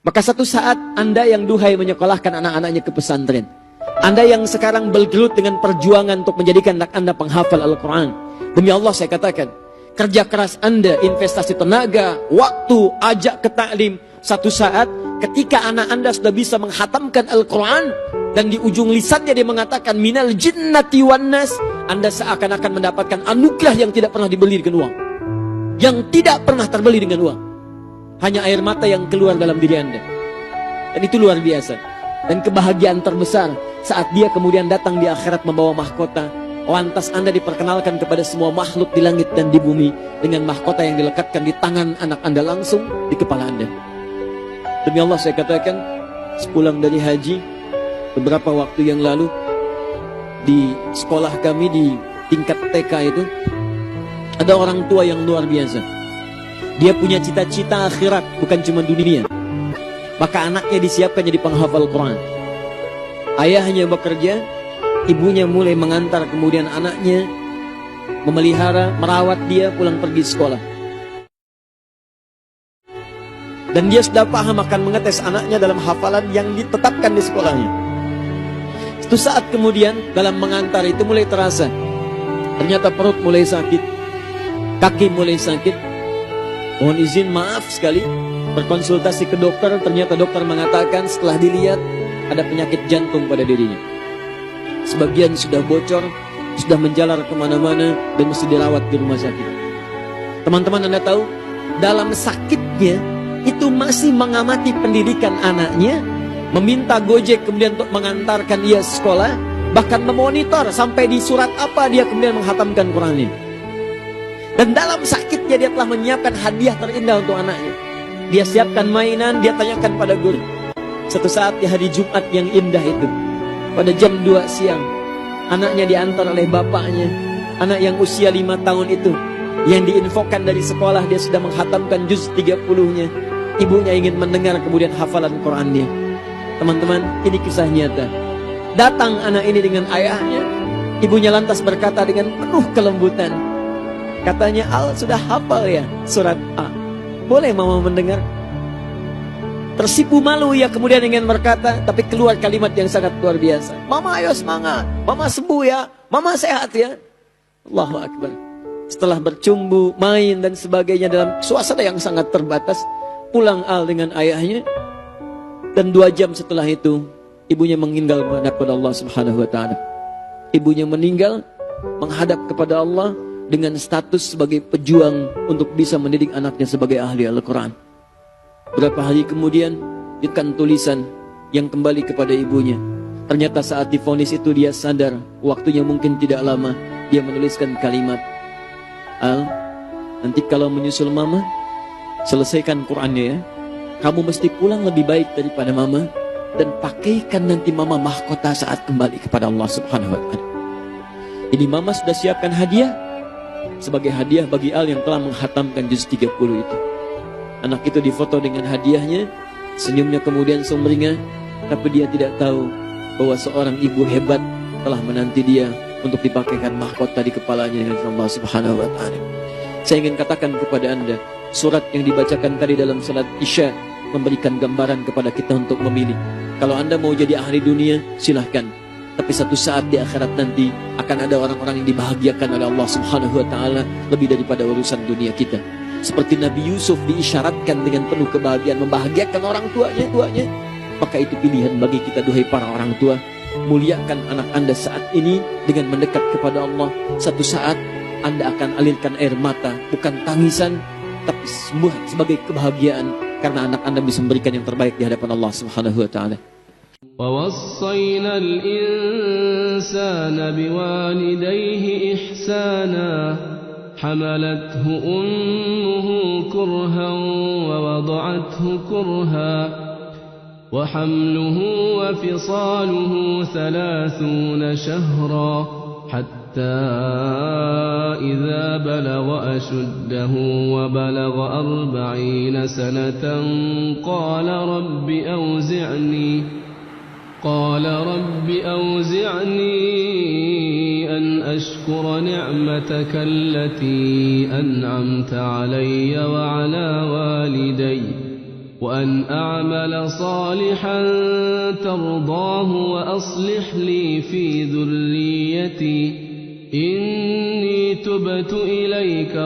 Maka satu saat Anda yang duhai menyekolahkan anak-anaknya ke pesantren, Anda yang sekarang bergelut dengan perjuangan untuk menjadikan anak Anda penghafal Al-Quran, demi Allah saya katakan, kerja keras Anda, investasi tenaga, waktu, ajak ke taklim, satu saat ketika anak Anda sudah bisa menghatamkan Al-Quran, dan di ujung lisannya dia mengatakan minal jinnati wan nas, Anda seakan-akan mendapatkan anugerah yang tidak pernah dibeli dengan uang, yang tidak pernah terbeli dengan uang. Hanya air mata yang keluar dalam diri Anda. Dan itu luar biasa. Dan kebahagiaan terbesar saat dia kemudian datang di akhirat membawa mahkota. Lantas Anda diperkenalkan kepada semua makhluk di langit dan di bumi dengan mahkota yang dilekatkan di tangan anak Anda langsung di kepala Anda. Demi Allah saya katakan, sepulang dari haji beberapa waktu yang lalu, di sekolah kami di tingkat TK itu ada orang tua yang luar biasa. Dia punya cita-cita akhirat, bukan cuma dunia. Maka anaknya disiapkan jadi penghafal Quran. Ayahnya bekerja, ibunya mulai mengantar kemudian anaknya, memelihara, merawat dia pulang pergi sekolah. Dan dia sudah paham akan mengetes anaknya dalam hafalan yang ditetapkan di sekolahnya. Suatu saat kemudian dalam mengantar itu mulai terasa, ternyata perut mulai sakit, kaki mulai sakit. Mohon izin maaf sekali, berkonsultasi ke dokter, ternyata dokter mengatakan setelah dilihat ada penyakit jantung pada dirinya. Sebagian sudah bocor, sudah menjalar kemana-mana dan mesti dirawat di rumah sakit. Teman-teman Anda tahu, dalam sakitnya itu masih mengamati pendidikan anaknya, meminta Gojek kemudian untuk mengantarkan dia sekolah, bahkan memonitor sampai di surat apa dia kemudian menghatamkan Qurannya. Dan dalam sakitnya dia telah menyiapkan hadiah terindah untuk anaknya. Dia siapkan mainan, dia tanyakan pada guru. Satu saat di hari Jumat yang indah itu, pada jam 2 siang, anaknya diantar oleh bapaknya. Anak yang usia 5 tahun itu, yang diinfokan dari sekolah dia sudah menghatamkan juz 30-nya. Ibunya ingin mendengar kemudian hafalan Qurannya. Teman-teman, ini kisah nyata. Datang anak ini dengan ayahnya. Ibunya lantas berkata dengan penuh kelembutan, katanya, Al sudah hafal ya surat A, boleh mama mendengar? Tersipu malu ya kemudian ingin berkata, tapi keluar kalimat yang sangat luar biasa. Mama ayo semangat, mama sembuh ya, mama sehat ya. Allahu Akbar. Setelah bercumbu, main dan sebagainya dalam suasana yang sangat terbatas, pulang Al dengan ayahnya. Dan 2 jam setelah itu, ibunya meninggal menghadap kepada Allah Subhanahu wa ta'ala. Ibunya meninggal menghadap kepada Allah dengan status sebagai pejuang untuk bisa mendidik anaknya sebagai ahli Al-Quran. Berapa hari kemudian ditekan tulisan yang kembali kepada ibunya. Ternyata saat divonis itu dia sadar waktunya mungkin tidak lama. Dia menuliskan kalimat, Al, nanti kalau menyusul mama, selesaikan Qurannya ya. Kamu mesti pulang lebih baik daripada mama, dan pakaikan nanti mama mahkota saat kembali kepada Allah Subhanahu wa ta'ala. Ini mama sudah siapkan hadiah sebagai hadiah bagi Al yang telah menghatamkan juz 30 itu. Anak itu difoto dengan hadiahnya, senyumnya kemudian sumringah, tapi dia tidak tahu bahwa seorang ibu hebat telah menanti dia untuk dipakaikan mahkota di kepalanya dengan Allah Subhanahu wa ta'ala. Saya ingin katakan kepada Anda, surat yang dibacakan tadi dalam salat Isya memberikan gambaran kepada kita untuk memilih. Kalau Anda mau jadi ahli dunia, silahkan. Tapi satu saat di akhirat nanti akan ada orang-orang yang dibahagiakan oleh Allah Subhanahu wa ta'ala lebih daripada urusan dunia kita. Seperti Nabi Yusuf diisyaratkan dengan penuh kebahagiaan membahagiakan orang tuanya. Maka itu pilihan bagi kita, duhai para orang tua. Muliakan anak Anda saat ini dengan mendekat kepada Allah. Satu saat Anda akan alirkan air mata, bukan tangisan, tapi sebagai kebahagiaan karena anak Anda bisa memberikan yang terbaik di hadapan Allah Subhanahu wa ta'ala. ووصينا الإنسان بوالديه إحسانا حملته أمه كرها ووضعته كرها وحمله وفصاله 30 شهرا حتى إذا بلغ أشده وبلغ 40 سنة قال رب أوزعني أن أشكر نعمتك التي أنعمت علي وعلى والدي وأن أعمل صالحا ترضاه وأصلح لي في ذريتي إني تبت إليك